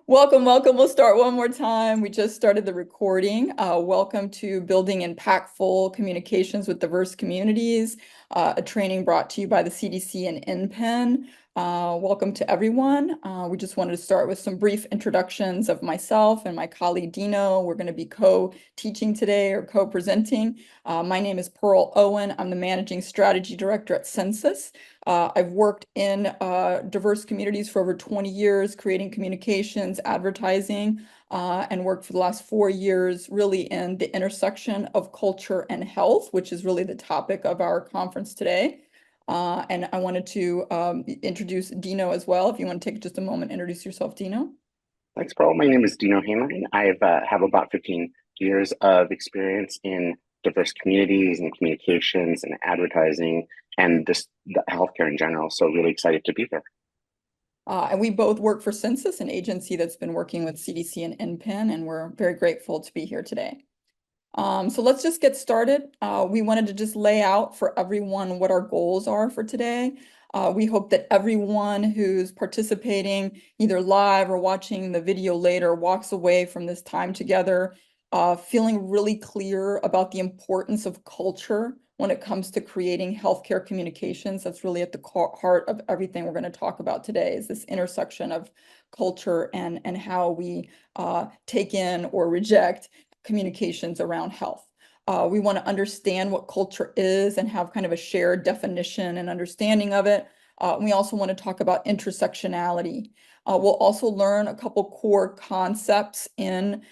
Welcome, welcome. We'll start one more time. We just started the recording. Welcome to Building Impactful Communications with Diverse Communities, a training brought to you by the CDC and INPEN. Welcome to everyone. We just wanted to start with some brief introductions of myself and my colleague Dino. We're going to be co-teaching today or co-presenting. My name is Pearl Owen. I'm the Managing Strategy Director at Census. I've worked in diverse communities for over 20 years, creating communications, advertising, and worked for the last 4 years really in the intersection of culture and health, which is really the topic of our conference today. And I wanted to introduce Dino as well. If you want to take just a moment, introduce yourself, Dino. Thanks, Paul. My name is Dino Hamerman. I have about 15 years of experience in diverse communities and communications and advertising and the healthcare in general. So really excited to be here. And we both work for Census, an agency that's been working with CDC and INPEN, and we're very grateful to be here today. So let's just get started. We wanted to just lay out for everyone what our goals are for today. We hope that everyone who's participating either live or watching the video later walks away from this time together feeling really clear about the importance of culture when it comes to creating healthcare communications. That's really at the heart of everything we're going to talk about today, is this intersection of culture and how we take in or reject communications around health. We want to understand what culture is and have kind of a shared definition and understanding of it. We also want to talk about intersectionality. We'll also learn a couple core concepts in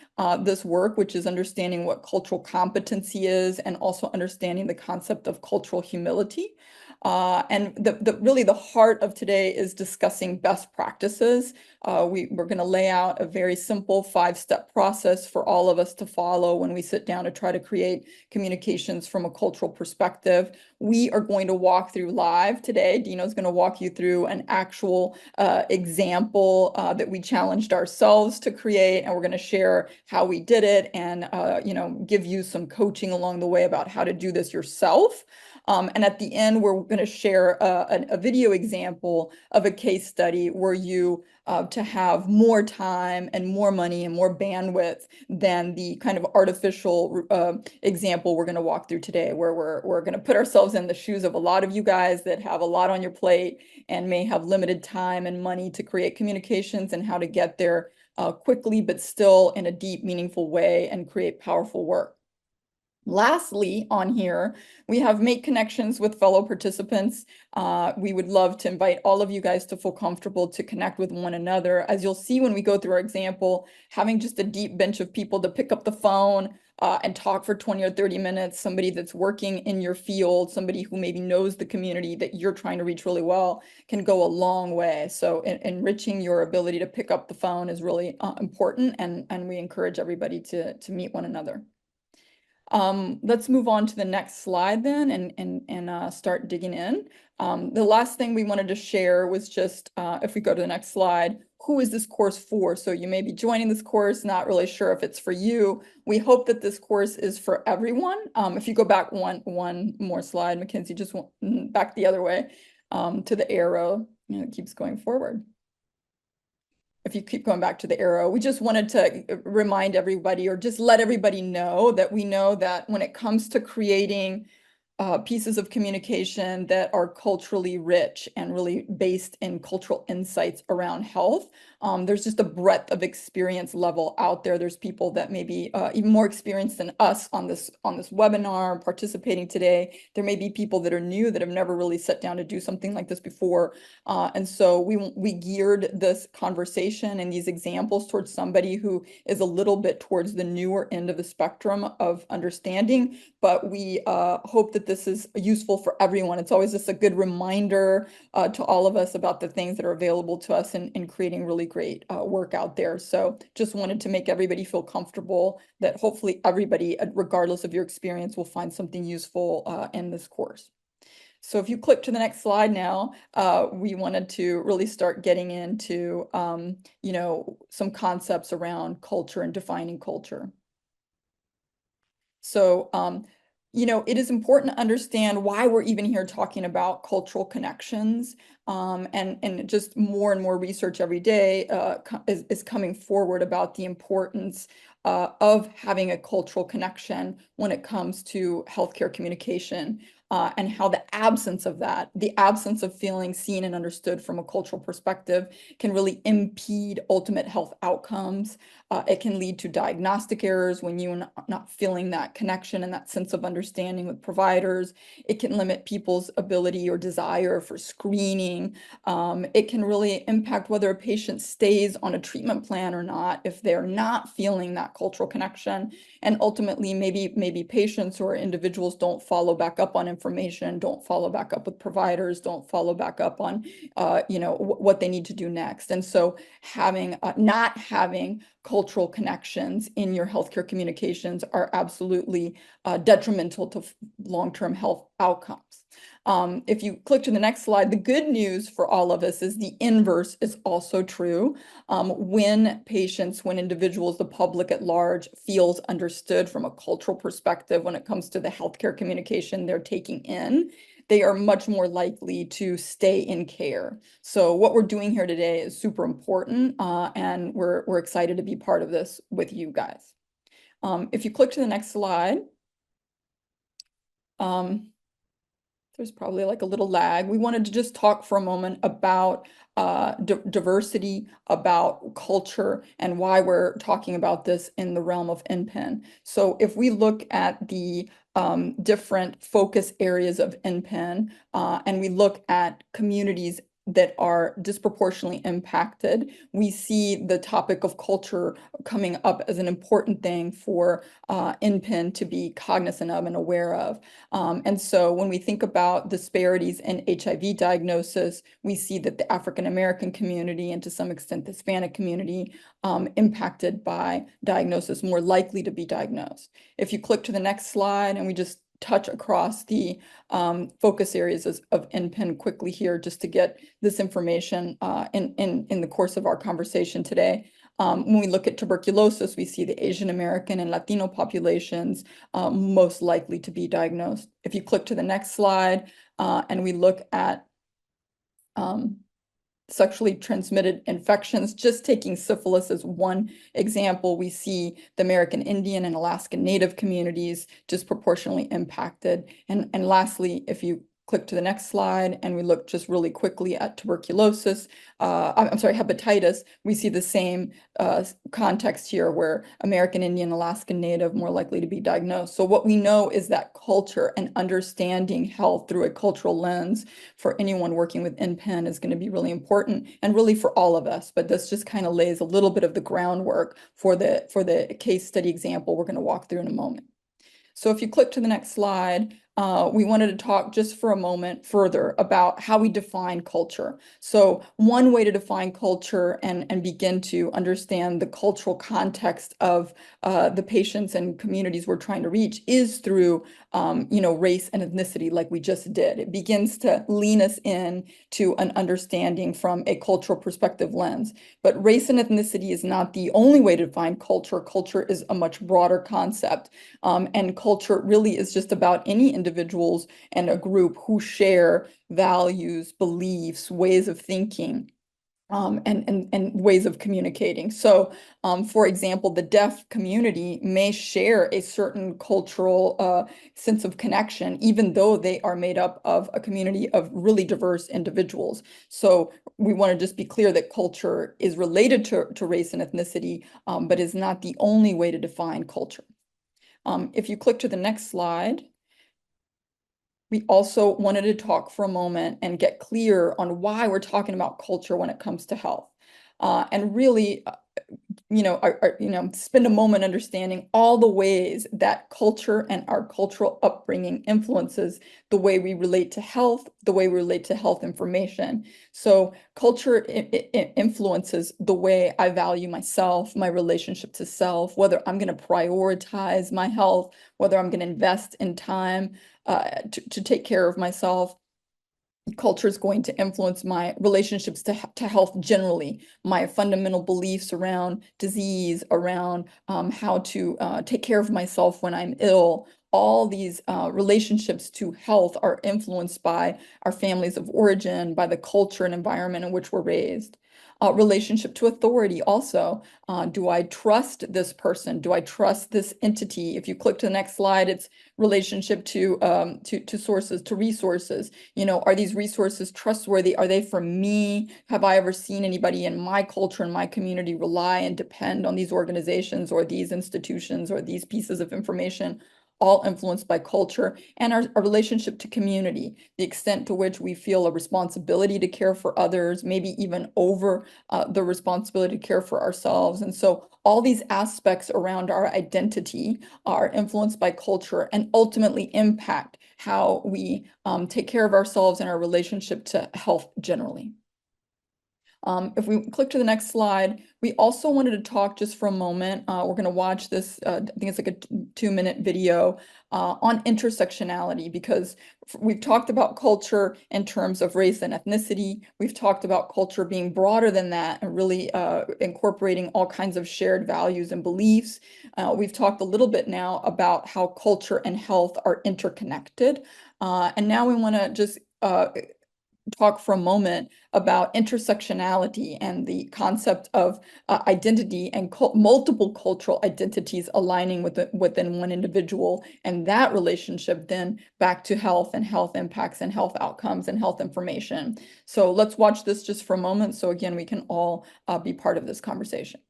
this work, which is understanding what cultural competency is and also understanding the concept of cultural humility. And really the heart of today is discussing best practices. We're going to lay out a very simple 5-step process for all of us to follow when we sit down to try to create communications from a cultural perspective. We are going to walk through live today. Dino's going to walk you through an actual example that we challenged ourselves to create, and we're going to share how we did it and give you some coaching along the way about how to do this yourself. And at the end, we're going to share a video example of a case study where you to have more time and more money and more bandwidth than the kind of artificial example we're going to walk through today, where we're going to put ourselves in the shoes of a lot of you guys that have a lot on your plate and may have limited time and money to create communications and how to get there quickly, but still in a deep, meaningful way and create powerful work. Lastly, on here, we have make connections with fellow participants. We would love to invite all of you guys to feel comfortable to connect with one another. As you'll see when we go through our example, having just a deep bench of people to pick up the phone and talk for 20 or 30 minutes, somebody that's working in your field, somebody who maybe knows the community that you're trying to reach really well, can go a long way. So enriching your ability to pick up the phone is really important, and we encourage everybody to meet one another. Let's move on to the next slide then and start digging in. The last thing we wanted to share was just, if we go to the next slide, who is this course for? So you may be joining this course, not really sure if it's for you. We hope that this course is for everyone. If you go back one more slide, Mackenzie, just back the other way to the arrow, it keeps going forward. If you keep going back to the arrow, we just wanted to remind everybody or just let everybody know that we know that when it comes to creating pieces of communication that are culturally rich and really based in cultural insights around health. There's just a breadth of experience level out there. There's people that may be even more experienced than us on this webinar participating today. There may be people that are new that have never really sat down to do something like this before. And so we geared this conversation and these examples towards somebody who is a little bit towards the newer end of the spectrum of understanding, but we hope that this is useful for everyone. It's always just a good reminder to all of us about the things that are available to us in creating really great work out there. So just wanted to make everybody feel comfortable that hopefully everybody, regardless of your experience, will find something useful in this course. So if you click to the next slide now, we wanted to really start getting into, some concepts around culture and defining culture. So it is important to understand why we're even here talking about cultural connections. And just more and more research every day is coming forward about the importance of having a cultural connection when it comes to healthcare communication. And how the absence of that, the absence of feeling seen and understood from a cultural perspective, can really impede ultimate health outcomes. It can lead to diagnostic errors when you're not feeling that connection and that sense of understanding with providers. It can limit people's ability or desire for screening. It can really impact whether a patient stays on a treatment plan or not if they're not feeling that cultural connection. And ultimately, maybe patients or individuals don't follow back up on information, don't follow back up with providers, don't follow back up on what they need to do next. And so not having cultural connections in your healthcare communications are absolutely detrimental to long-term health outcomes. If you click to the next slide, the good news for all of us is the inverse is also true. When individuals, the public at large, feels understood from a cultural perspective when it comes to the healthcare communication they're taking in, they are much more likely to stay in care. So what we're doing here today is super important, and we're excited to be part of this with you guys. If you click to the next slide, there's probably like a little lag. We wanted to just talk for a moment about diversity, about culture, and why we're talking about this in the realm of NPEN. So if we look at the different focus areas of NPEN, and we look at communities that are disproportionately impacted, we see the topic of culture coming up as an important thing for NPEN to be cognizant of and aware of. And so when we think about disparities in HIV diagnosis, we see that the African American community and to some extent the Hispanic community impacted by diagnosis, more likely to be diagnosed. If you click to the next slide and we just touch across the focus areas of NPEN quickly here, just to get this information in the course of our conversation today. When we look at tuberculosis, we see the Asian American and Latino populations most likely to be diagnosed. If you click to the next slide and we look at sexually transmitted infections, just taking syphilis as one example, we see the American Indian and Alaskan Native communities disproportionately impacted. And lastly, if you click to the next slide and we look just really quickly at tuberculosis, I'm sorry, hepatitis, we see the same context here where American Indian, Alaskan Native more likely to be diagnosed. So what we know is that culture and understanding health through a cultural lens for anyone working with NPEN is going to be really important and really for all of us. But this just kind of lays a little bit of the groundwork for the case study example we're going to walk through in a moment. So if you click to the next slide, we wanted to talk just for a moment further about how we define culture. So one way to define culture and begin to understand the cultural context of the patients and communities we're trying to reach is through race and ethnicity, like we just did. It begins to lean us in to an understanding from a cultural perspective lens. But race and ethnicity is not the only way to define culture. Culture is a much broader concept. And culture really is just about any individuals and a group who share values, beliefs, ways of thinking, and ways of communicating. So, for example, the deaf community may share a certain cultural sense of connection, even though they are made up of a community of really diverse individuals. So we want to just be clear that culture is related to race and ethnicity, but is not the only way to define culture. If you click to the next slide, we also wanted to talk for a moment and get clear on why we're talking about culture when it comes to health. And really, spend a moment understanding all the ways that culture and our cultural upbringing influences the way we relate to health, the way we relate to health information. So culture influences the way I value myself, my relationship to self, whether I'm going to prioritize my health, whether I'm going to invest in time to take care of myself. Culture is going to influence my relationships to health generally, my fundamental beliefs around disease, around how to take care of myself when I'm ill, all these relationships to health are influenced by our families of origin, by the culture and environment in which we're raised. Relationship to authority also. Do I trust this person? Do I trust this entity? If you click to the next slide, it's relationship to sources, to resources. You know, are these resources trustworthy? Are they for me? Have I ever seen anybody in my culture, in my community, rely and depend on these organizations or these institutions or these pieces of information? All influenced by culture and our relationship to community, the extent to which we feel a responsibility to care for others, maybe even over the responsibility to care for ourselves. And so all these aspects around our identity are influenced by culture and ultimately impact how we take care of ourselves and our relationship to health generally. If we click to the next slide, we also wanted to talk just for a moment. We're going to watch this, I think it's like a 2-minute video on intersectionality, because we've talked about culture in terms of race and ethnicity. We've talked about culture being broader than that and really incorporating all kinds of shared values and beliefs. We've talked a little bit now about how culture and health are interconnected. And now we want to just talk for a moment about intersectionality and the concept of identity and multiple cultural identities aligning within one individual, and that relationship then back to health and health impacts and health outcomes and health information. So let's watch this just for a moment so again we can all be part of this conversation.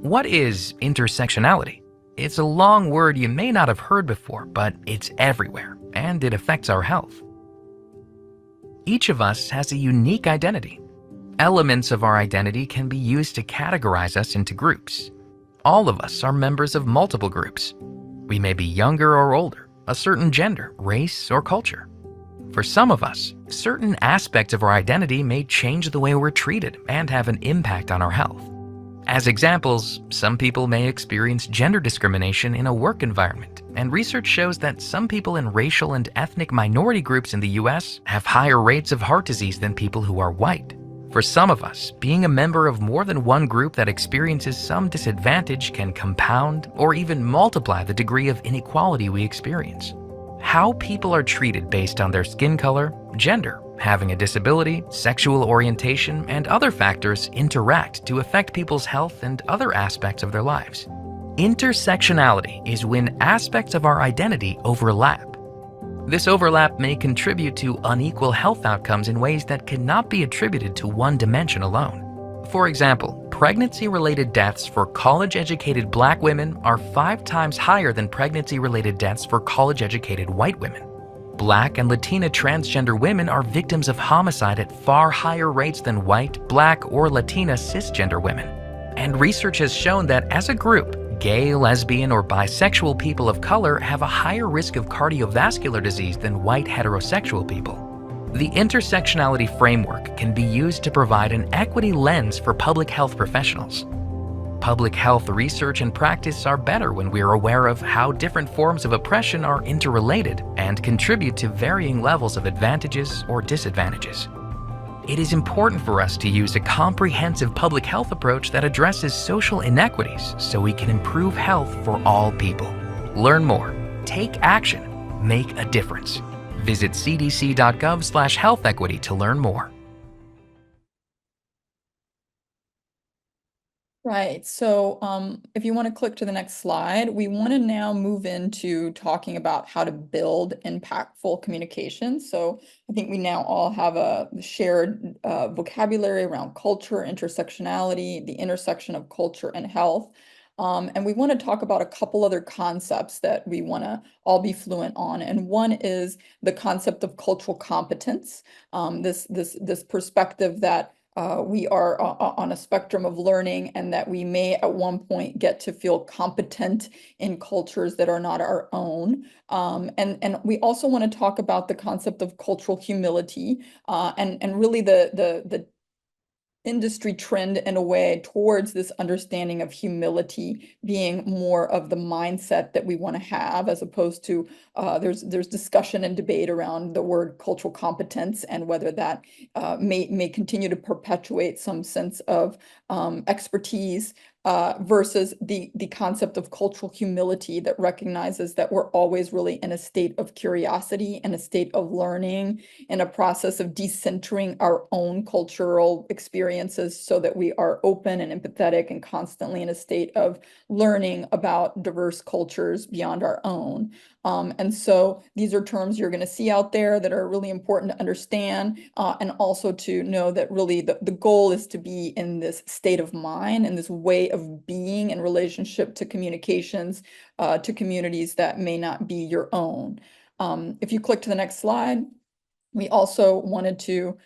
What is intersectionality? It's a long word you may not have heard before, but it's everywhere, and it affects our health. Each of us has a unique identity. Elements of our identity can be used to categorize us into groups. All of us are members of multiple groups. We may be younger or older, a certain gender, race, or culture. For some of us, certain aspects of our identity may change the way we're treated and have an impact on our health. As examples, some people may experience gender discrimination in a work environment, and research shows that some people in racial and ethnic minority groups in the US have higher rates of heart disease than people who are white. For some of us, being a member of more than one group that experiences some disadvantage can compound or even multiply the degree of inequality we experience. How people are treated based on their skin color, gender, having a disability, sexual orientation, and other factors interact to affect people's health and other aspects of their lives. Intersectionality is when aspects of our identity overlap. This overlap may contribute to unequal health outcomes in ways that cannot be attributed to one dimension alone. For example, pregnancy-related deaths for college-educated Black women are 5 times higher than pregnancy-related deaths for college-educated white women. Black and Latina transgender women are victims of homicide at far higher rates than white, Black, or Latina cisgender women. And research has shown that as a group, gay, lesbian, or bisexual people of color have a higher risk of cardiovascular disease than white heterosexual people. The intersectionality framework can be used to provide an equity lens for public health professionals. Public health research and practice are better when we are aware of how different forms of oppression are interrelated and contribute to varying levels of advantages or disadvantages. It is important for us to use a comprehensive public health approach that addresses social inequities so we can improve health for all people. Learn more, take action, make a difference. Visit cdc.gov/health equity to learn more. Right. So if you want to click to the next slide, we want to now move into talking about how to build impactful communication. So I think we now all have a shared vocabulary around culture, intersectionality, the intersection of culture and health. And we want to talk about a couple other concepts that we want to all be fluent on. And one is the concept of cultural competence, this perspective that we are on a spectrum of learning and that we may at one point get to feel competent in cultures that are not our own. And we also want to talk about the concept of cultural humility and really the industry trend in a way towards this understanding of humility being more of the mindset that we want to have, as opposed to there's discussion and debate around the word cultural competence and whether that may continue to perpetuate some sense of expertise versus the concept of cultural humility that recognizes that we're always really in a state of curiosity and a state of learning, in a process of decentering our own cultural experiences so that we are open and empathetic and constantly in a state of learning about diverse cultures beyond our own. And so these are terms you're going to see out there that are really important to understand, and also to know that really the goal is to be in this state of mind and this way of being in relationship to communications, to communities that may not be your own. If you click to the next slide. We also wanted to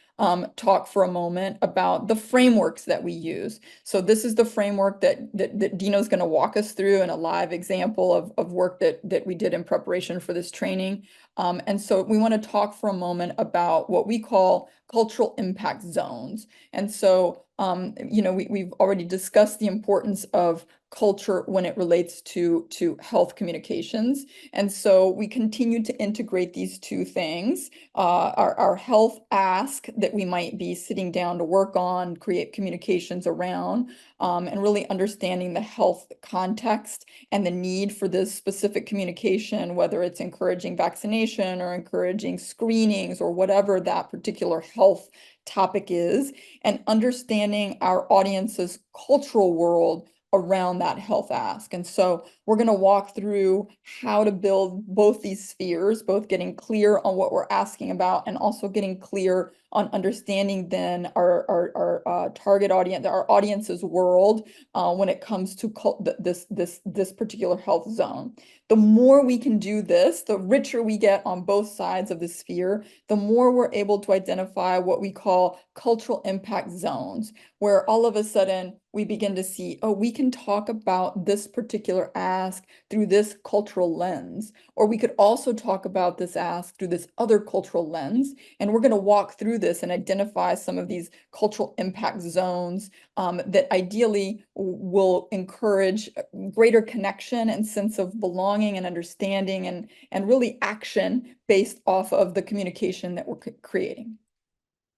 talk for a moment about the frameworks that we use. So this is the framework that Dino's going to walk us through in a live example of work that we did in preparation for this training. And so we want to talk for a moment about what we call cultural impact zones. And so, we've already discussed the importance of culture when it relates to health communications. And so we continue to integrate these two things, our health ask that we might be sitting down to work on, create communications around, and really understanding the health context and the need for this specific communication, whether it's encouraging vaccination or encouraging screenings or whatever that particular health topic is, and understanding our audience's cultural world around that health ask. And so we're going to walk through how to build both these spheres, both getting clear on what we're asking about and also getting clear on understanding then our target audience, our audience's world, when it comes to this particular health zone. The more we can do this, the richer we get on both sides of the sphere, the more we're able to identify what we call cultural impact zones, where all of a sudden we begin to see, oh, we can talk about this particular ask through this cultural lens, or we could also talk about this ask through this other cultural lens. And we're going to walk through this and identify some of these cultural impact zones that ideally will encourage greater connection and sense of belonging and understanding and really action based off of the communication that we're creating.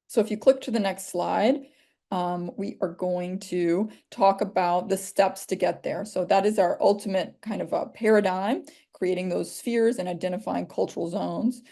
So if you click to the next slide, we are going to talk about the steps to get there. So that is our ultimate kind of a paradigm, creating those spheres and identifying cultural zones.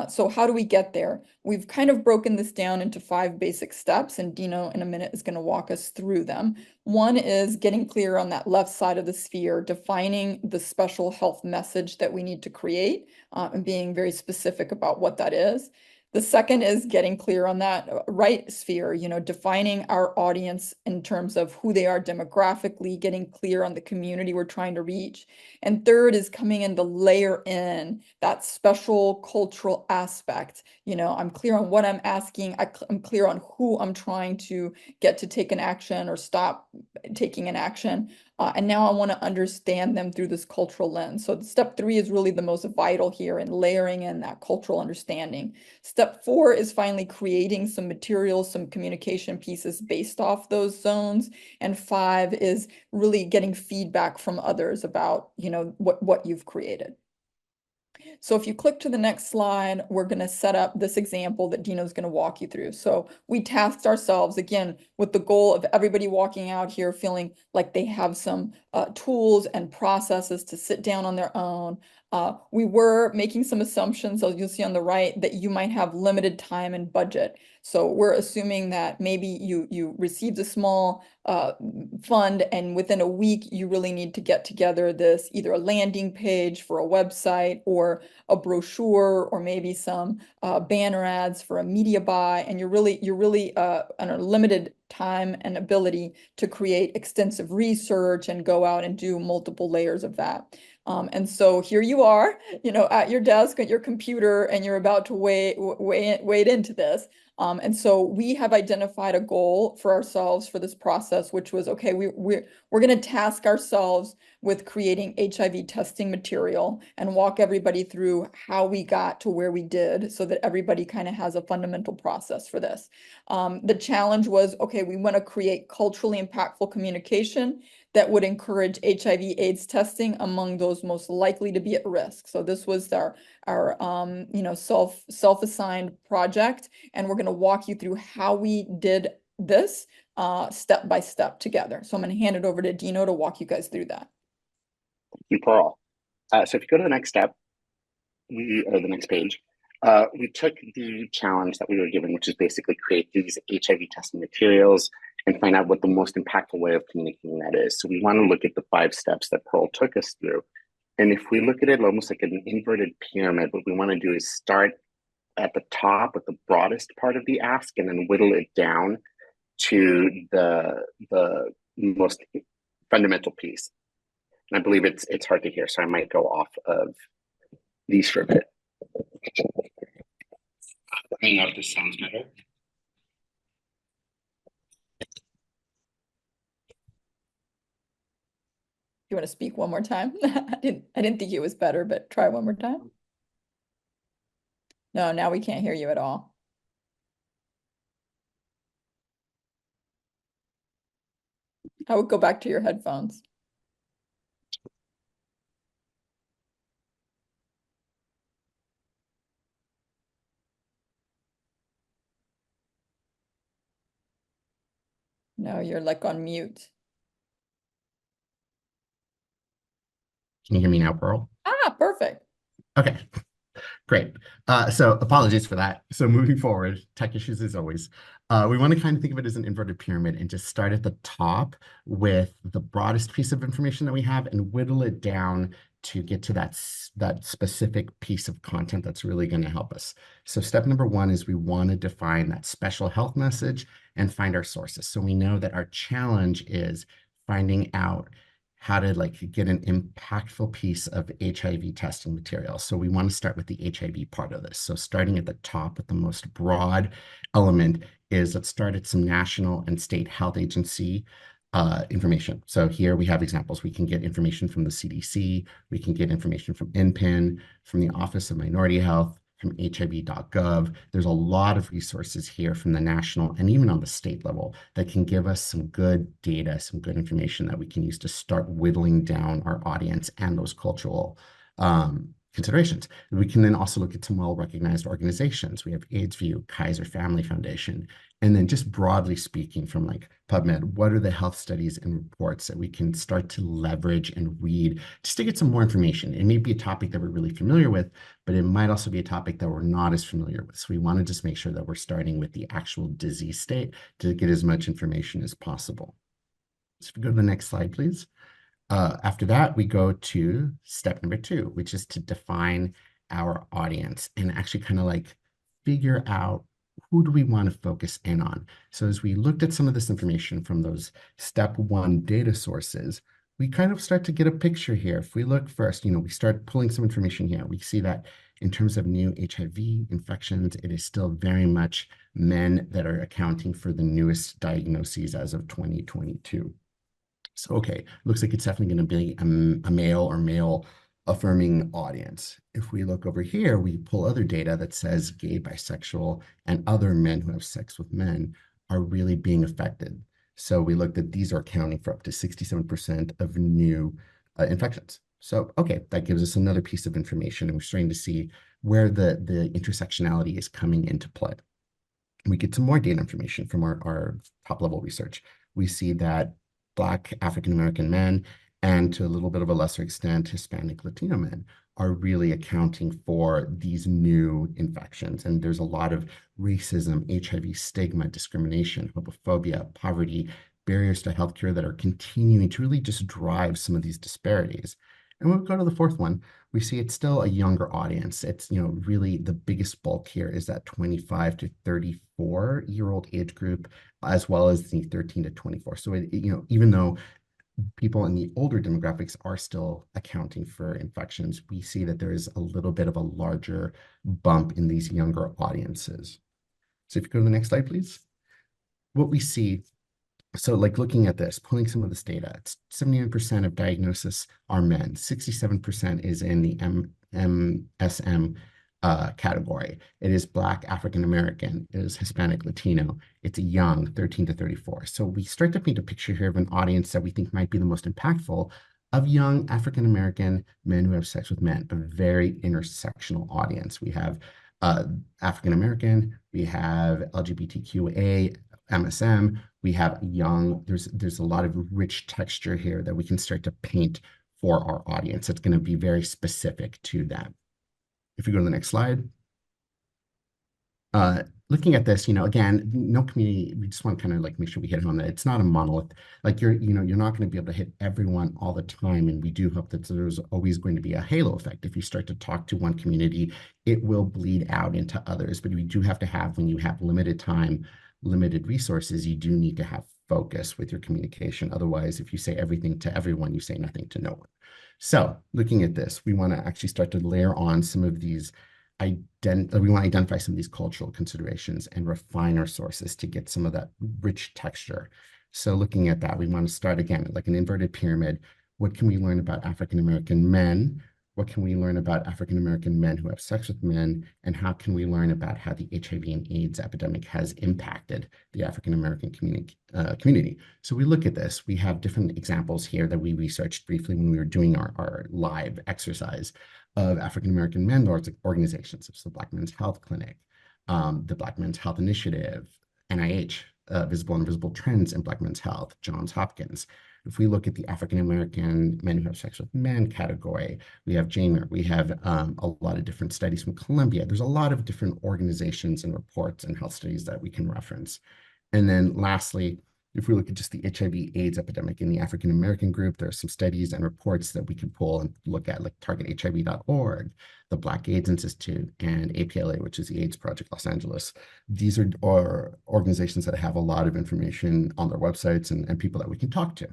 So how do we get there? We've kind of broken this down into 5 basic steps, and Dino in a minute is going to walk us through them. One is getting clear on that left side of the sphere, defining the special health message that we need to create, and being very specific about what that is. The second is getting clear on that right sphere, defining our audience in terms of who they are demographically, getting clear on the community we're trying to reach. And third is coming in to layer in that special cultural aspect. I'm clear on what I'm asking. I'm clear on who I'm trying to get to take an action or stop taking an action. And now I want to understand them through this cultural lens. So step 3 is really the most vital here in layering in that cultural understanding. Step 4 is finally creating some materials, some communication pieces based off those zones. And 5 is really getting feedback from others about, what you've created. So if you click to the next slide, we're going to set up this example that Dino's going to walk you through. So we tasked ourselves, again, with the goal of everybody walking out here feeling like they have some tools and processes to sit down on their own. We were making some assumptions, as you'll see on the right, that you might have limited time and budget. So we're assuming that maybe you received a small fund, and within a week, you really need to get together this either a landing page for a website or a brochure or maybe some banner ads for a media buy, and you're really on a limited time and ability to create extensive research and go out and do multiple layers of that. And so here you are, at your desk, at your computer, and you're about to wade into this. And so we have identified a goal for ourselves for this process, which was, okay, we're going to task ourselves with creating HIV testing material and walk everybody through how we got to where we did so that everybody kind of has a fundamental process for this. The challenge was, okay, we want to create culturally impactful communication that would encourage HIV/AIDS testing among those most likely to be at risk. So this was our self-assigned project, and we're going to walk you through how we did this step by step together. So I'm going to hand it over to Dino to walk you guys through that. Thank you, Pearl. So if you go to the next step, or the next page, we took the challenge that we were given, which is basically create these HIV testing materials and find out what the most impactful way of communicating that is. So we want to look at the 5 steps that Pearl took us through. And if we look at it almost like an inverted pyramid, what we want to do is start at the top with the broadest part of the ask and then whittle it down to the most fundamental piece. And I believe it's hard to hear, so I might go off of these for a bit. Let me know if this sounds better. You want to speak one more time? I didn't think it was better, but try one more time. No, now we can't hear you at all. I would go back to your headphones. No, you're like on mute. Can you hear me now, Pearl? Ah, perfect. Okay, great. So apologies for that. So moving forward, tech issues as always. We want to kind of think of it as an inverted pyramid and just start at the top with the broadest piece of information that we have and whittle it down to get to that specific piece of content that's really going to help us. So step number 1 is we want to define that special health message and find our sources. So we know that our challenge is finding out how to get an impactful piece of HIV testing material. So we want to start with the HIV part of this. So starting at the top with the most broad element is let's start at some national and state health agency information. So here we have examples. We can get information from the CDC, we can get information from INPEN, from the Office of Minority Health, from HIV.gov. There's a lot of resources here from the national and even on the state level that can give us some good data, some good information that we can use to start whittling down our audience and those cultural considerations. We can then also look at some well-recognized organizations. We have AIDSView, Kaiser Family Foundation, and then just broadly speaking from PubMed, what are the health studies and reports that we can start to leverage and read just to get some more information? It may be a topic that we're really familiar with, but it might also be a topic that we're not as familiar with. So we want to just make sure that we're starting with the actual disease state to get as much information as possible. So if we go to the next slide, please. After that, we go to step number 2, which is to define our audience and actually kind of figure out who do we want to focus in on. So as we looked at some of this information from those step 1 data sources, we kind of start to get a picture here. If we look first, we start pulling some information here. We see that in terms of new HIV infections, it is still very much men that are accounting for the newest diagnoses as of 2022. So, okay, looks like it's definitely going to be a male or male affirming audience. If we look over here, we pull other data that says gay, bisexual, and other men who have sex with men are really being affected. So we looked at these are accounting for up to 67% of new infections. So, okay, that gives us another piece of information, and we're starting to see where the intersectionality is coming into play. We get some more data information from our top-level research. We see that Black African-American men, and to a little bit of a lesser extent, Hispanic Latino men are really accounting for these new infections. And there's a lot of racism, HIV stigma, discrimination, homophobia, poverty, barriers to healthcare that are continuing to really just drive some of these disparities. And when we go to the 4th one, we see it's still a younger audience. It's, really the biggest bulk here is that 25 to 34-year-old age group, as well as the 13 to 24. So, even though people in the older demographics are still accounting for infections, we see that there is a little bit of a larger bump in these younger audiences. So if you go to the next slide, please. What we see, so looking at this, pulling some of this data, it's 79% of diagnosis are men, 67% is in the MSM category. It is Black African-American, it is Hispanic Latino, it's young, 13 to 34. So we start to paint a picture here of an audience that we think might be the most impactful of young African-American men who have sex with men, a very intersectional audience. We have African-American, we have LGBTQA, MSM, we have young, there's a lot of rich texture here that we can start to paint for our audience. It's going to be very specific to them. If we go to the next slide. Looking at this, again, no community, we just want to kind of like make sure we hit home that it's not a monolith. Like you're not going to be able to hit everyone all the time. And we do hope that there's always going to be a halo effect. If you start to talk to one community, it will bleed out into others. But we do have to have, when you have limited time, limited resources, you do need to have focus with your communication. Otherwise, if you say everything to everyone, you say nothing to no one. So looking at this, we want to actually start to layer on some of these we want to identify some of these cultural considerations and refine our sources to get some of that rich texture. So looking at that, we want to start again, like an inverted pyramid. What can we learn about African-American men? What can we learn about African-American men who have sex with men? And how can we learn about how the HIV and AIDS epidemic has impacted the African-American community? So we look at this. We have different examples here that we researched briefly when we were doing our live exercise of African-American men organizations, such as the Black Men's Health Clinic, the Black Men's Health Initiative, NIH, Visible and Invisible Trends in Black Men's Health, Johns Hopkins. If we look at the African-American men who have sex with men category, we have JAMER, we have a lot of different studies from Columbia. There's a lot of different organizations and reports and health studies that we can reference. And then lastly, if we look at just the HIV/AIDS epidemic in the African-American group, there are some studies and reports that we can pull and look at, like targethiv.org, the Black AIDS Institute, and APLA, which is the AIDS Project Los Angeles. These are organizations that have a lot of information on their websites and people that we can talk to.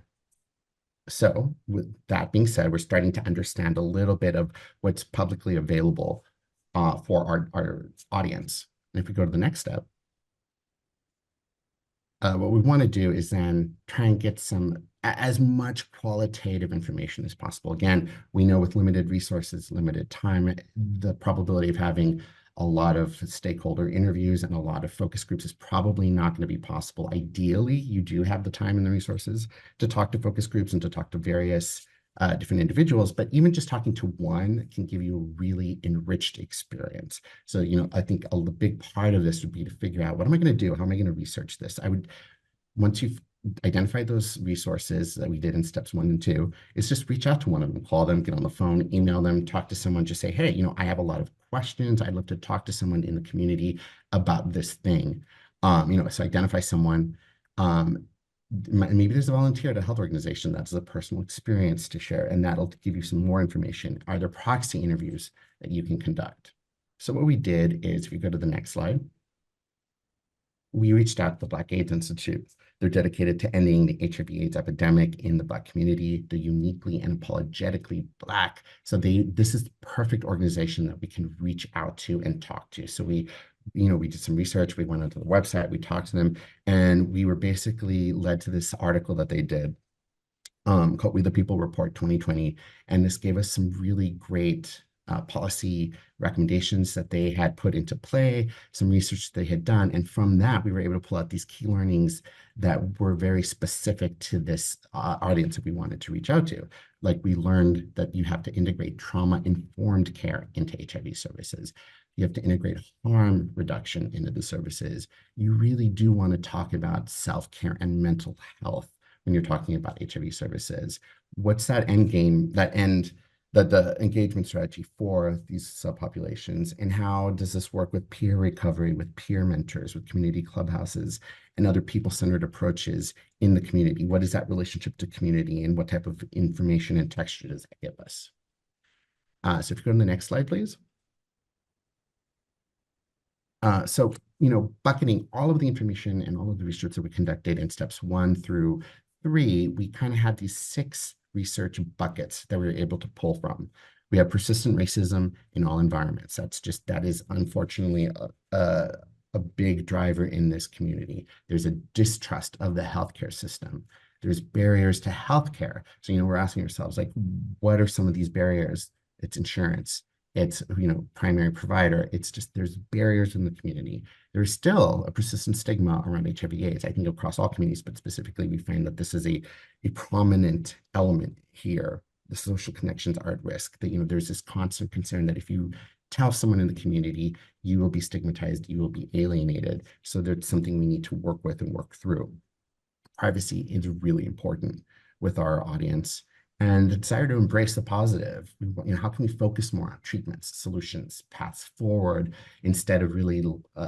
So with that being said, we're starting to understand a little bit of what's publicly available for our audience. And if we go to the next step, what we want to do is then try and get as much qualitative information as possible. Again, we know with limited resources, limited time, the probability of having a lot of stakeholder interviews and a lot of focus groups is probably not going to be possible. Ideally, you do have the time and the resources to talk to focus groups and to talk to various different individuals, but even just talking to one can give you a really enriched experience. So, I think a big part of this would be to figure out, what am I going to do? How am I going to research this? Once you've identified those resources that we did in steps 1 and 2, is just reach out to one of them, call them, get on the phone, email them, talk to someone, just say, hey, I have a lot of questions. I'd love to talk to someone in the community about this thing. So identify someone. Maybe there's a volunteer at a health organization that's a personal experience to share, and that'll give you some more information. Are there proxy interviews that you can conduct? So what we did is, if you go to the next slide, we reached out to the Black AIDS Institute. They're dedicated to ending the HIV/AIDS epidemic in the Black community. They're uniquely and apologetically Black. So this is the perfect organization that we can reach out to and talk to. So we did some research. We went onto the website, we talked to them, and we were basically led to this article that they did called We the People Report 2020. And this gave us some really great policy recommendations that they had put into play, some research they had done. And from that, we were able to pull out these key learnings that were very specific to this audience that we wanted to reach out to. Like, we learned that you have to integrate trauma-informed care into HIV services. You have to integrate harm reduction into the services. You really do want to talk about self-care and mental health when you're talking about HIV services. What's that end game, the engagement strategy for these subpopulations, and how does this work with peer recovery, with peer mentors, with community clubhouses, and other people-centered approaches in the community? What is that relationship to community, and what type of information and texture does that give us? So if you go to the next slide, please. So, bucketing all of the information and all of the research that we conducted in steps 1 through 3, we kind of had these 6 research buckets that we were able to pull from. We have persistent racism in all environments. That is unfortunately a big driver in this community. There's a distrust of the healthcare system. There's barriers to healthcare. So, we're asking ourselves, like, what are some of these barriers? It's insurance. It's, primary provider. It's just, there's barriers in the community. There's still a persistent stigma around HIV/AIDS, I think across all communities, but specifically we find that this is a prominent element here. The social connections are at risk. That, there's this constant concern that if you tell someone in the community, you will be stigmatized, you will be alienated. So that's something we need to work with and work through. Privacy is really important with our audience, and the desire to embrace the positive. How can we focus more on treatments, solutions, paths forward, instead of really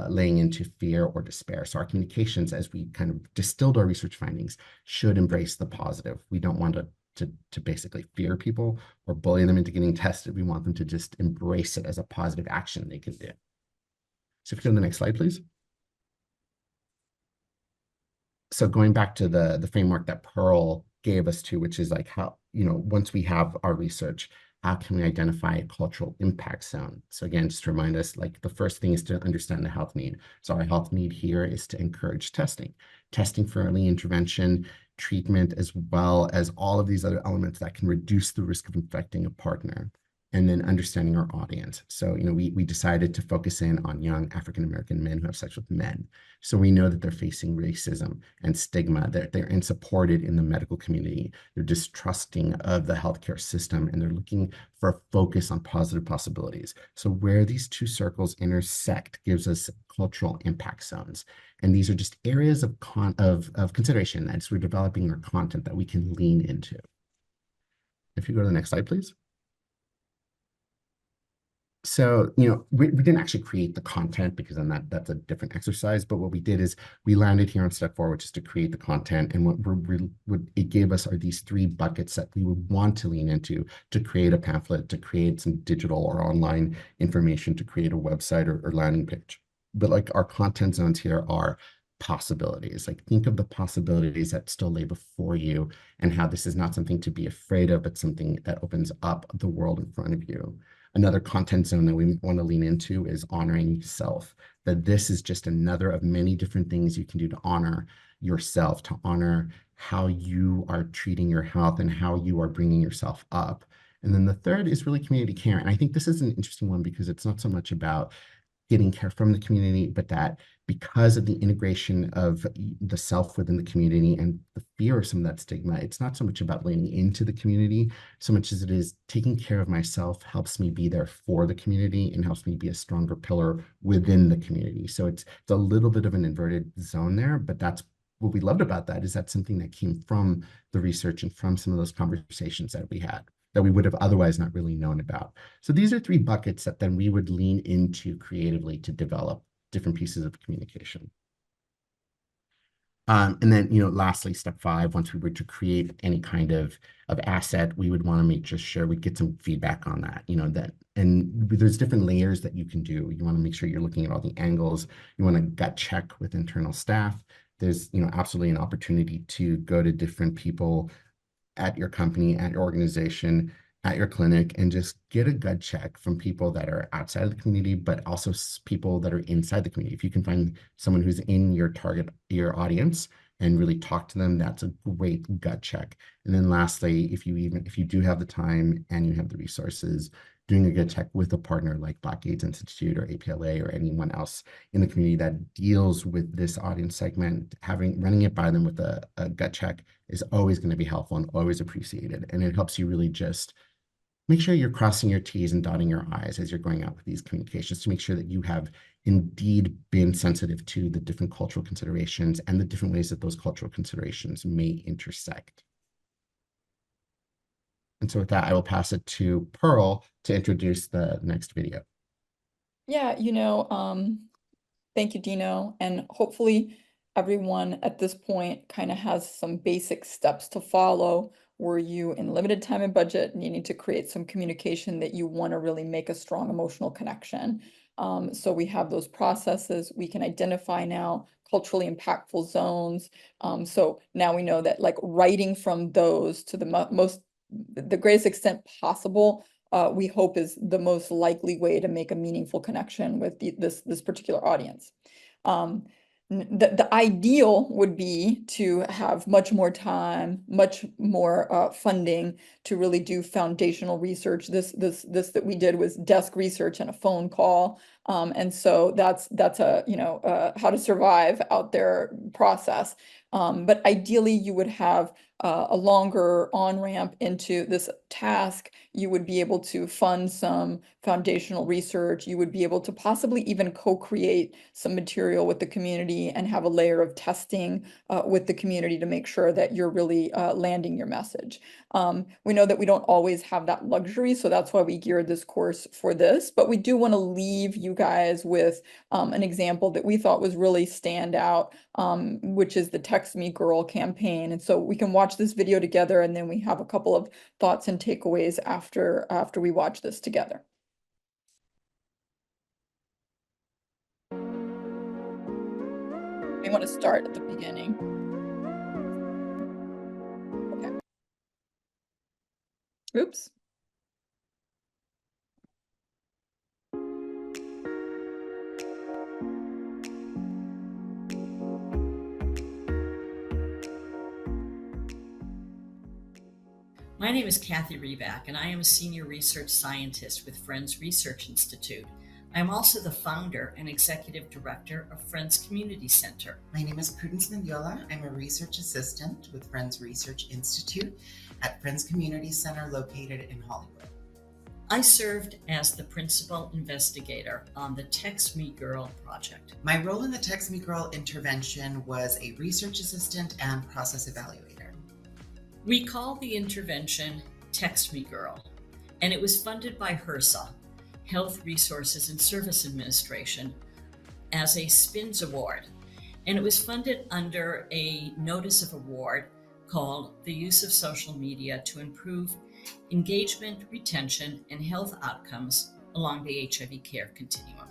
laying into fear or despair? So our communications, as we kind of distilled our research findings, should embrace the positive. We don't want to basically fear people or bully them into getting tested. We want them to just embrace it as a positive action they can do. So if you go to the next slide, please. So going back to the framework that Pearl gave us to, which is like how, once we have our research, how can we identify a cultural impact zone? So again, just to remind us, like the first thing is to understand the health need. So our health need here is to encourage testing for early intervention, treatment, as well as all of these other elements that can reduce the risk of infecting a partner. And then understanding our audience. So, we decided to focus in on young African-American men who have sex with men. So we know that they're facing racism and stigma. They're unsupported in the medical community. They're distrusting of the healthcare system, and they're looking for a focus on positive possibilities. So where these two circles intersect gives us cultural impact zones. And these are just areas of consideration as we're developing our content that we can lean into. If you go to the next slide, please. So, we didn't actually create the content, because then that's a different exercise. But what we did is we landed here on step 4, which is to create the content. And what it gave us are these 3 buckets that we would want to lean into to create a pamphlet, to create some digital or online information, to create a website or landing page. But like our content zones here are possibilities. Like, think of the possibilities that still lay before you, and how this is not something to be afraid of, but something that opens up the world in front of you. Another content zone that we want to lean into is honoring self, that this is just another of many different things you can do to honor yourself, to honor how you are treating your health and how you are bringing yourself up. And then the third is really community care. And I think this is an interesting one, because it's not so much about getting care from the community, but that because of the integration of the self within the community and the fear of some of that stigma, it's not so much about leaning into the community so much as it is taking care of myself helps me be there for the community and helps me be a stronger pillar within the community. So it's a little bit of an inverted zone there, but that's what we loved about that, is that something that came from the research and from some of those conversations that we had, that we would have otherwise not really known about. So these are 3 buckets that then we would lean into creatively to develop different pieces of communication. And then, lastly, step 5, once we were to create any kind of asset, we would want to make just sure we get some feedback on that, and there's different layers that you can do. You want to make sure you're looking at all the angles. You want to gut check with internal staff. There's, absolutely an opportunity to go to different people at your company, at your organization, at your clinic, and just get a gut check from people that are outside of the community, but also people that are inside the community. If you can find someone who's in your audience and really talk to them, that's a great gut check. And then lastly, if you do have the time and you have the resources, doing a gut check with a partner like Black AIDS Institute or APLA or anyone else in the community that deals with this audience segment, running it by them with a gut check is always going to be helpful and always appreciated. And it helps you really just make sure you're crossing your T's and dotting your I's as you're going out with these communications, to make sure that you have indeed been sensitive to the different cultural considerations and the different ways that those cultural considerations may intersect. And so with that, I will pass it to Pearl to introduce the next video. Yeah, thank you, Dino. And hopefully everyone at this point kind of has some basic steps to follow. Were you in limited time and budget needing to create some communication that you want to really make a strong emotional connection? So we have those processes. We can identify now culturally impactful zones. So now we know that like writing from those to the greatest extent possible, we hope is the most likely way to make a meaningful connection with this particular audience. The ideal would be to have much more time, much more funding to really do foundational research. This that we did was desk research and a phone call. And so that's a, how to survive out there process. But ideally you would have a longer on-ramp into this task. You would be able to fund some foundational research. You would be able to possibly even co-create some material with the community and have a layer of testing with the community to make sure that you're really landing your message. We know that we don't always have that luxury, so that's why we geared this course for this. But we do want to leave you guys with an example that we thought was really standout, which is the Text Me Girl campaign. And so we can watch this video together, and then we have a couple of thoughts and takeaways after we watch this together. We want to start at the beginning. Okay. Oops. My name is Kathy Reback, and I am a senior research scientist with Friends Research Institute. I am also the founder and executive director of Friends Community Center. My name is Prudence Mendiola. I'm a research assistant with Friends Research Institute at Friends Community Center located in Hollywood. I served as the principal investigator on the Text Me Girl project. My role in the Text Me Girl intervention was a research assistant and process evaluator. We called the intervention Text Me Girl, and it was funded by HRSA, Health Resources and Service Administration, as a SPINS award. And it was funded under a notice of award called The Use of Social Media to Improve Engagement, Retention, and Health Outcomes Along the HIV Care Continuum.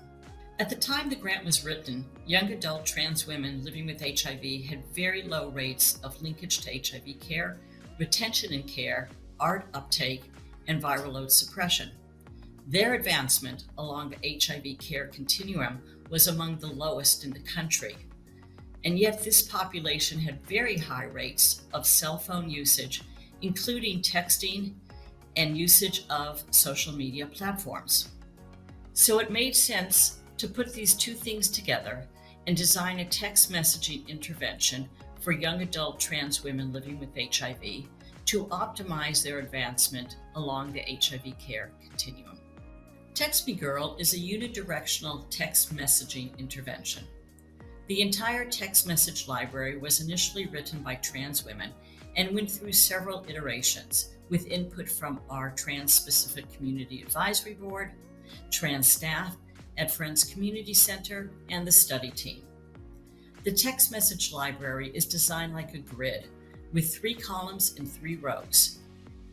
At the time the grant was written, young adult trans women living with HIV had very low rates of linkage to HIV care, retention in care, ART uptake, and viral load suppression. Their advancement along the HIV care continuum was among the lowest in the country. And yet this population had very high rates of cell phone usage, including texting and usage of social media platforms. So it made sense to put these two things together and design a text messaging intervention for young adult trans women living with HIV to optimize their advancement along the HIV care continuum. Text Me Girl is a unidirectional text messaging intervention. The entire text message library was initially written by trans women and went through several iterations with input from our trans-specific community advisory board, trans staff at Friends Community Center, and the study team. The text message library is designed like a grid with 3 columns and 3 rows.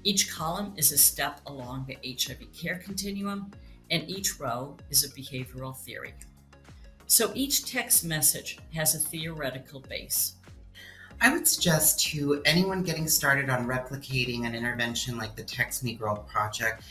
Each column is a step along the HIV care continuum, and each row is a behavioral theory. So each text message has a theoretical base. I would suggest to anyone getting started on replicating an intervention like the Text Me Girl project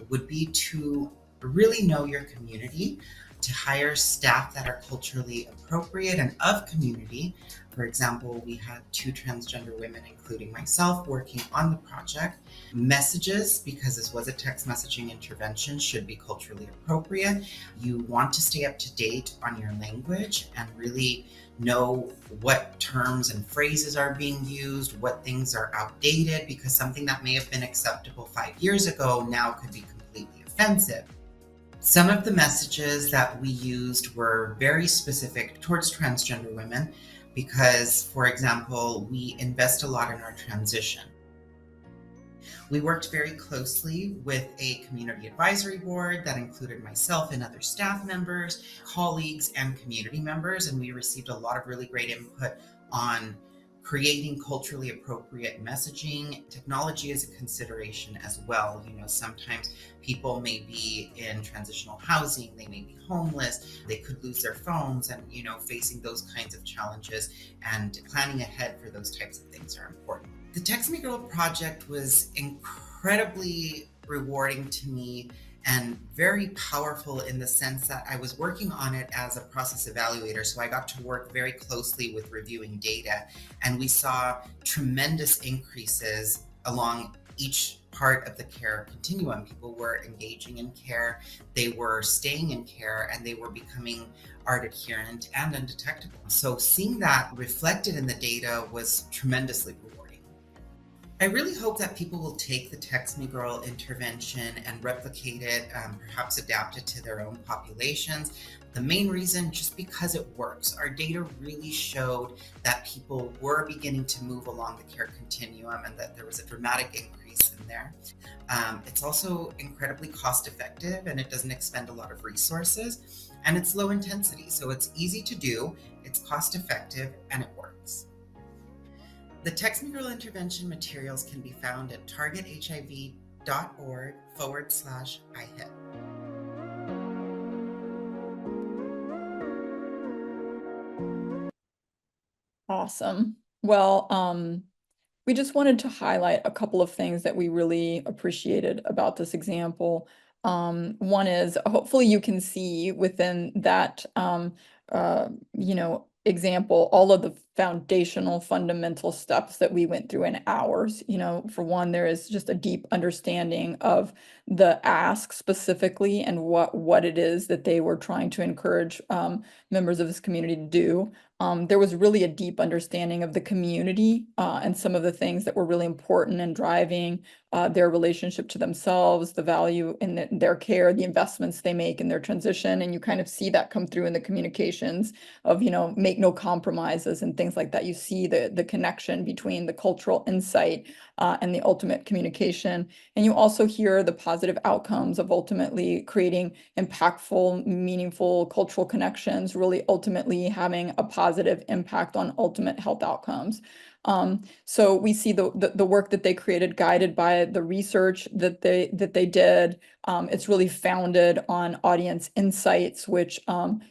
would be to really know your community, to hire staff that are culturally appropriate and of community. For example, we had 2 transgender women, including myself, working on the project. Messages, because this was a text messaging intervention, should be culturally appropriate. You want to stay up to date on your language and really know what terms and phrases are being used, what things are outdated, because something that may have been acceptable 5 years ago now could be completely offensive. Some of the messages that we used were very specific towards transgender women because, for example, we invest a lot in our transition. We worked very closely with a community advisory board that included myself and other staff members, colleagues, and community members, and we received a lot of really great input on creating culturally appropriate messaging. Technology is a consideration as well. You know, sometimes people may be in transitional housing, they may be homeless, they could lose their phones, and, you know, facing those kinds of challenges and planning ahead for those types of things are important. The Text Me Girl project was incredibly rewarding to me and very powerful in the sense that I was working on it as a process evaluator. So I got to work very closely with reviewing data, and we saw tremendous increases along each part of the care continuum. People were engaging in care, they were staying in care, and they were becoming art adherent and undetectable. So seeing that reflected in the data was tremendously rewarding. I really hope that people will take the Text Me Girl intervention and replicate it, perhaps adapt it to their own populations. The main reason, just because it works. Our data really showed that people were beginning to move along the care continuum and that there was a dramatic increase in there. It's also incredibly cost effective and it doesn't expend a lot of resources, and it's low intensity. So it's easy to do, it's cost effective, and it works. The Text Me Girl intervention materials can be found at targethiv.org/IHIP. Awesome. Well, we just wanted to highlight a couple of things that we really appreciated about this example. One is hopefully you can see within that, example, all of the foundational fundamental steps that we went through in ours. For one, there is just a deep understanding of the ask specifically and what it is that they were trying to encourage members of this community to do. There was really a deep understanding of the community and some of the things that were really important in driving their relationship to themselves, the value in their care, the investments they make in their transition. And you kind of see that come through in the communications of, make no compromises and things like that. You see the connection between the cultural insight and the ultimate communication. And you also hear the positive outcomes of ultimately creating impactful, meaningful cultural connections, really ultimately having a positive impact on ultimate health outcomes. So we see the work that they created guided by the research that they did. It's really founded on audience insights, which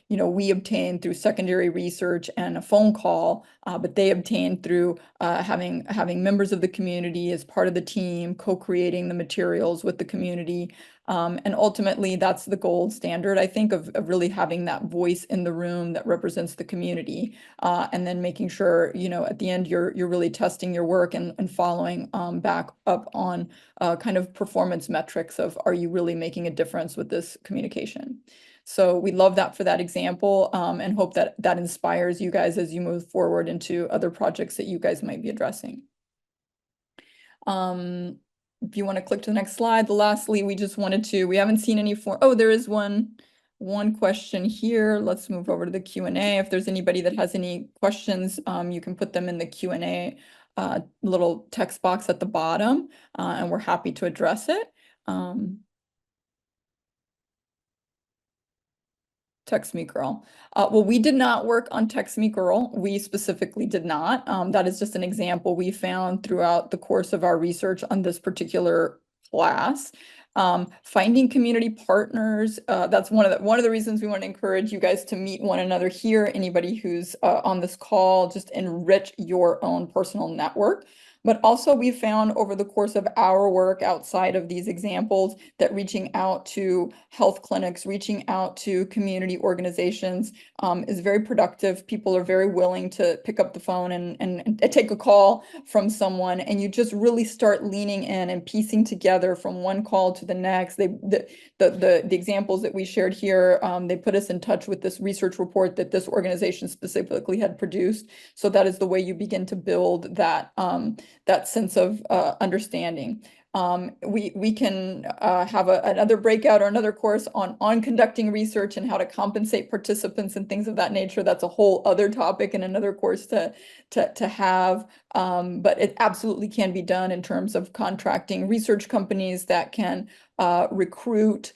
we obtained through secondary research and a phone call, but they obtained through having members of the community as part of the team, co-creating the materials with the community. And ultimately, that's the gold standard, I think, of really having that voice in the room that represents the community, and then making sure, at the end, you're really testing your work and following back up on kind of performance metrics of, are you really making a difference with this communication? So we love that for that example, and hope that that inspires you guys as you move forward into other projects that you guys might be addressing. If you want to click to the next slide, lastly, we haven't seen any there is one question here. Let's move over to the Q&A. If there's anybody that has any questions, you can put them in the Q&A little text box at the bottom, and we're happy to address it. Text Me Girl. Well, we did not work on Text Me Girl. We specifically did not. That is just an example we found throughout the course of our research on this particular class. Finding community partners, that's one of the reasons we want to encourage you guys to meet one another here. Anybody who's on this call, just enrich your own personal network. But also we found over the course of our work outside of these examples that reaching out to health clinics, reaching out to community organizations is very productive. People are very willing to pick up the phone and take a call from someone, and you just really start leaning in and piecing together from one call to the next. The examples that we shared here, they put us in touch with this research report that this organization specifically had produced. So that is the way you begin to build that sense of understanding. We can have another breakout or another course on conducting research and how to compensate participants and things of that nature. That's a whole other topic and another course to have. But it absolutely can be done in terms of contracting research companies that can recruit,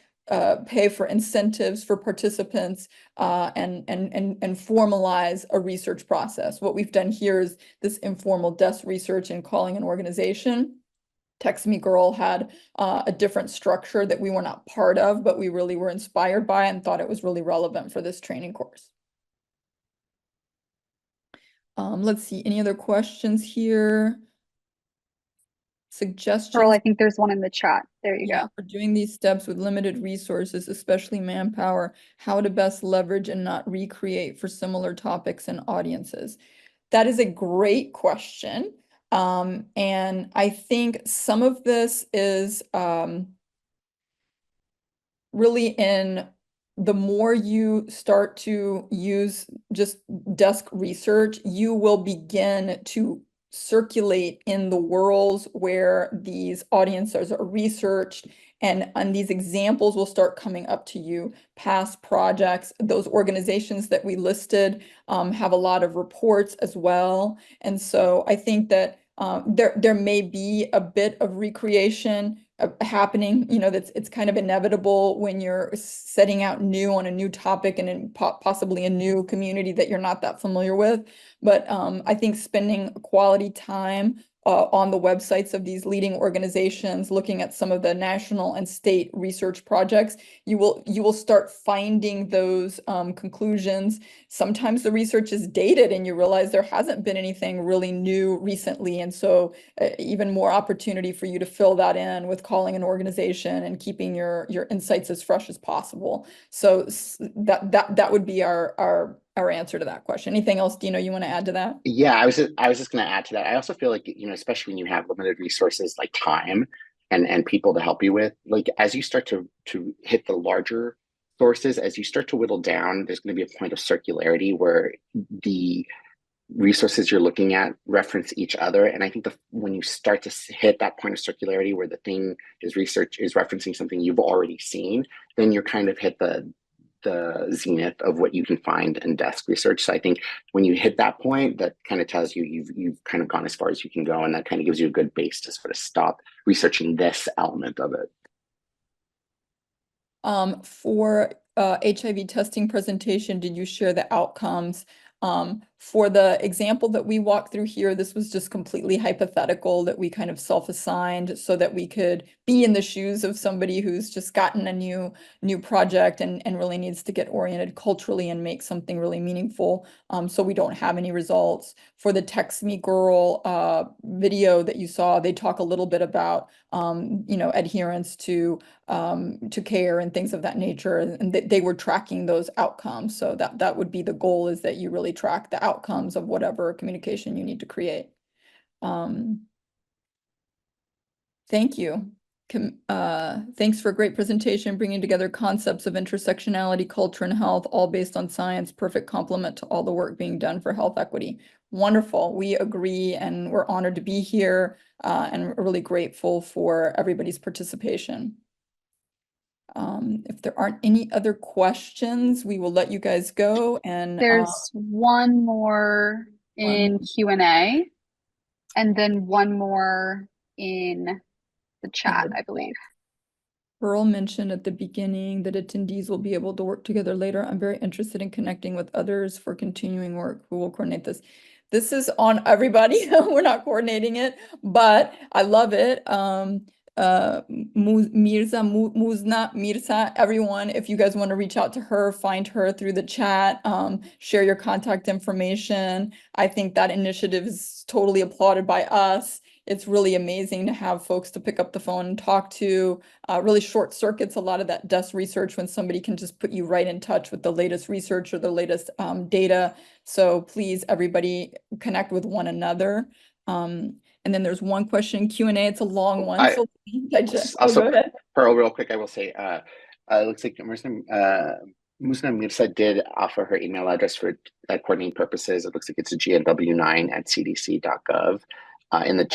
pay for incentives for participants, and formalize a research process. What we've done here is this informal desk research and calling an organization. Text Me Girl had a different structure that we were not part of, but we really were inspired by and thought it was really relevant for this training course. Let's see, any other questions here? Suggestions? Pearl, I think there's one in the chat. There you go. For doing these steps with limited resources, especially manpower, how to best leverage and not recreate for similar topics and audiences. That is a great question. And I think some of this is really in the more you start to use just desk research, you will begin to circulate in the worlds where these audiences are researched, and these examples will start coming up to you. Past projects, those organizations that we listed have a lot of reports as well. And so I think that there may be a bit of recreation happening, that's it's kind of inevitable when you're setting out new on a new topic and in possibly a new community that you're not that familiar with. But I think spending quality time on the websites of these leading organizations, looking at some of the national and state research projects, you will start finding those conclusions. Sometimes the research is dated and you realize there hasn't been anything really new recently. And so even more opportunity for you to fill that in with calling an organization and keeping your insights as fresh as possible. So that would be our answer to that question. Anything else, Dino, you want to add to that? Yeah, I was just going to add to that. I also feel like, especially when you have limited resources like time and people to help you with, like as you start to hit the larger sources, as you start to whittle down, there's going to be a point of circularity where the resources you're looking at reference each other. And I think when you start to hit that point of circularity where the thing is referencing something you've already seen, then you're kind of hit the zenith of what you can find in desk research. So I think when you hit that point, that kind of tells you you've kind of gone as far as you can go, and that kind of gives you a good base to sort of stop researching this element of it. For HIV testing presentation, did you share the outcomes? For the example that we walked through here, this was just completely hypothetical that we kind of self-assigned so that we could be in the shoes of somebody who's just gotten a new project and really needs to get oriented culturally and make something really meaningful. So we don't have any results. For the Text Me Girl video that you saw, they talk a little bit about adherence to care and things of that nature, and they were tracking those outcomes. So that would be the goal, is that you really track the outcomes of whatever communication you need to create. Thank you. Thanks for a great presentation, bringing together concepts of intersectionality, culture, and health, all based on science. Perfect complement to all the work being done for health equity. Wonderful. We agree, and we're honored to be here, and really grateful for everybody's participation. If there aren't any other questions, we will let you guys go. And there's one more in Q&A, and then one more in the chat, I believe. Pearl mentioned at the beginning that attendees will be able to work together later. I'm very interested in connecting with others for continuing work. Who will coordinate this? This is on everybody. We're not coordinating it, but I love it. Mirza, everyone, if you guys want to reach out to her, find her through the chat, share your contact information. I think that initiative is totally applauded by us. It's really amazing to have folks to pick up the phone and talk to. Really short circuits a lot of that desk research when somebody can just put you right in touch with the latest research or the latest data. So please, everybody, connect with one another. And then there's one question Q&A. It's a long one. So also, go ahead. Pearl, real quick, I will say, it looks like Musna Mirza did offer her email address for coordinating purposes. It looks like it's a gnw9@cdc.gov in the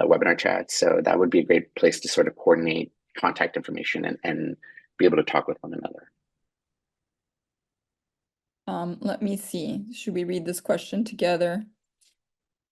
webinar chat. So that would be a great place to sort of coordinate contact information and be able to talk with one another. Let me see. Should we read this question together?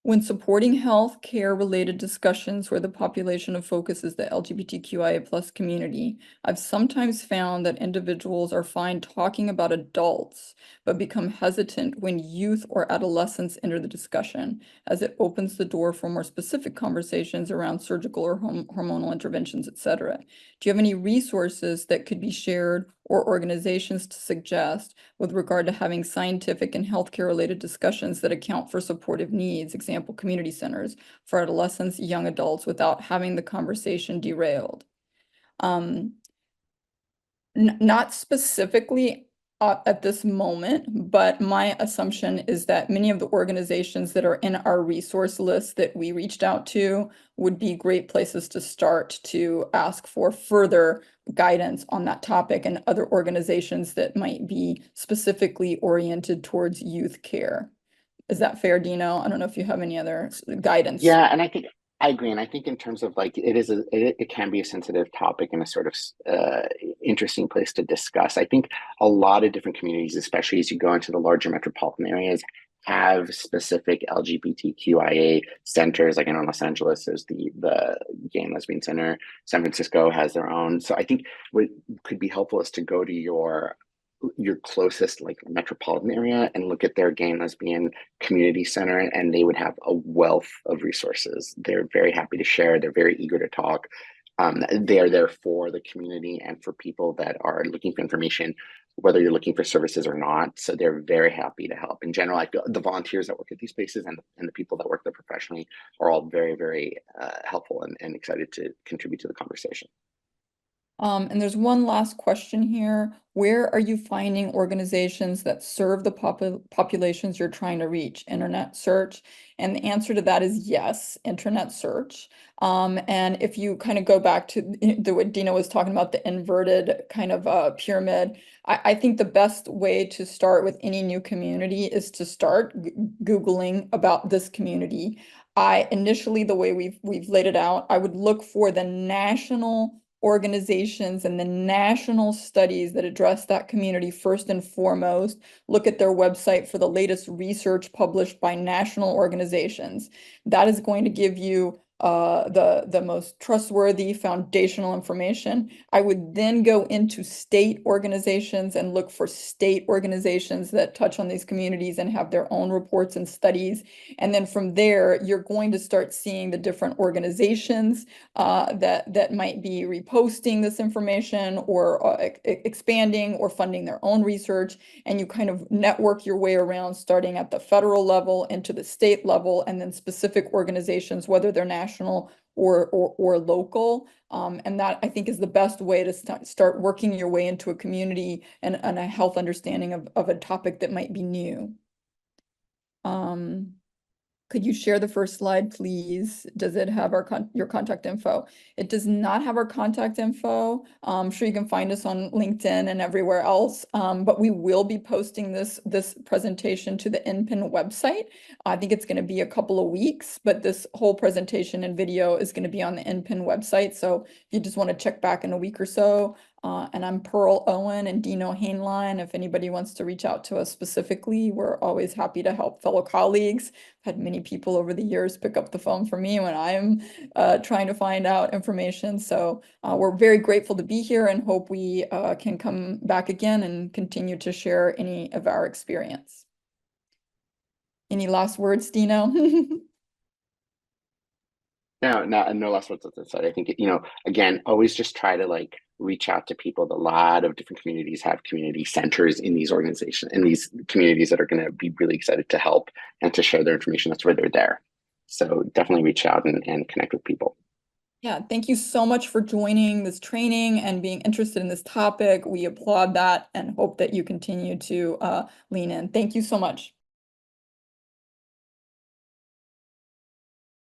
When supporting health care related discussions where the population of focus is the LGBTQIA+ community, I've sometimes found that individuals are fine talking about adults, but become hesitant when youth or adolescents enter the discussion, as it opens the door for more specific conversations around surgical or hormonal interventions, etc. Do you have any resources that could be shared or organizations to suggest with regard to having scientific and healthcare related discussions that account for supportive needs, example, community centers for adolescents, young adults, without having the conversation derailed? Not specifically at this moment, but my assumption is that many of the organizations that are in our resource list that we reached out to would be great places to start to ask for further guidance on that topic, and other organizations that might be specifically oriented towards youth care. Is that fair, Dino? I don't know if you have any other guidance. Yeah, and I think I agree. And I think in terms of like it can be a sensitive topic and a sort of interesting place to discuss. I think a lot of different communities, especially as you go into the larger metropolitan areas, have specific LGBTQIA centers. Like I know in Los Angeles, there's the Gay and Lesbian Center. San Francisco has their own. So I think what could be helpful is to go to your closest like metropolitan area and look at their gay and lesbian community center, and they would have a wealth of resources. They're very happy to share. They're very eager to talk. They are there for the community and for people that are looking for information, whether you're looking for services or not. So they're very happy to help. In general, I feel the volunteers that work at these spaces and the people that work there professionally are all very, very helpful and excited to contribute to the conversation. And there's one last question here. Where are you finding organizations that serve the populations you're trying to reach? Internet search? And the answer to that is yes, internet search. And if you kind of go back to what Dina was talking about, the inverted kind of pyramid, I think the best way to start with any new community is to start Googling about this community. Initially, the way we've laid it out, I would look for the national organizations and the national studies that address that community first and foremost. Look at their website for the latest research published by national organizations. That is going to give you the most trustworthy foundational information. I would then go into state organizations and look for state organizations that touch on these communities and have their own reports and studies. And then from there, you're going to start seeing the different organizations that might be reposting this information or expanding or funding their own research. And you kind of network your way around, starting at the federal level into the state level, and then specific organizations, whether they're national or local. And that, I think, is the best way to start working your way into a community and a health understanding of a topic that might be new. Could you share the first slide, please? Does it have your contact info? It does not have our contact info. I'm sure you can find us on LinkedIn and everywhere else, but we will be posting this presentation to the NPIN website. I think it's going to be a couple of weeks, but this whole presentation and video is going to be on the NPIN website. So if you just want to check back in a week or so, and I'm Pearl Owen and Dino Hainline. If anybody wants to reach out to us specifically, we're always happy to help fellow colleagues. I've had many people over the years pick up the phone for me when I'm trying to find out information. So we're very grateful to be here and hope we can come back again and continue to share any of our experience. Any last words, Dino? No last words on this side. I think, again, always just try to like reach out to people. A lot of different communities have community centers in these organizations, in these communities that are going to be really excited to help and to share their information. That's why they're there. So definitely reach out and connect with people. Yeah, thank you so much for joining this training and being interested in this topic. We applaud that and hope that you continue to lean in. Thank you so much.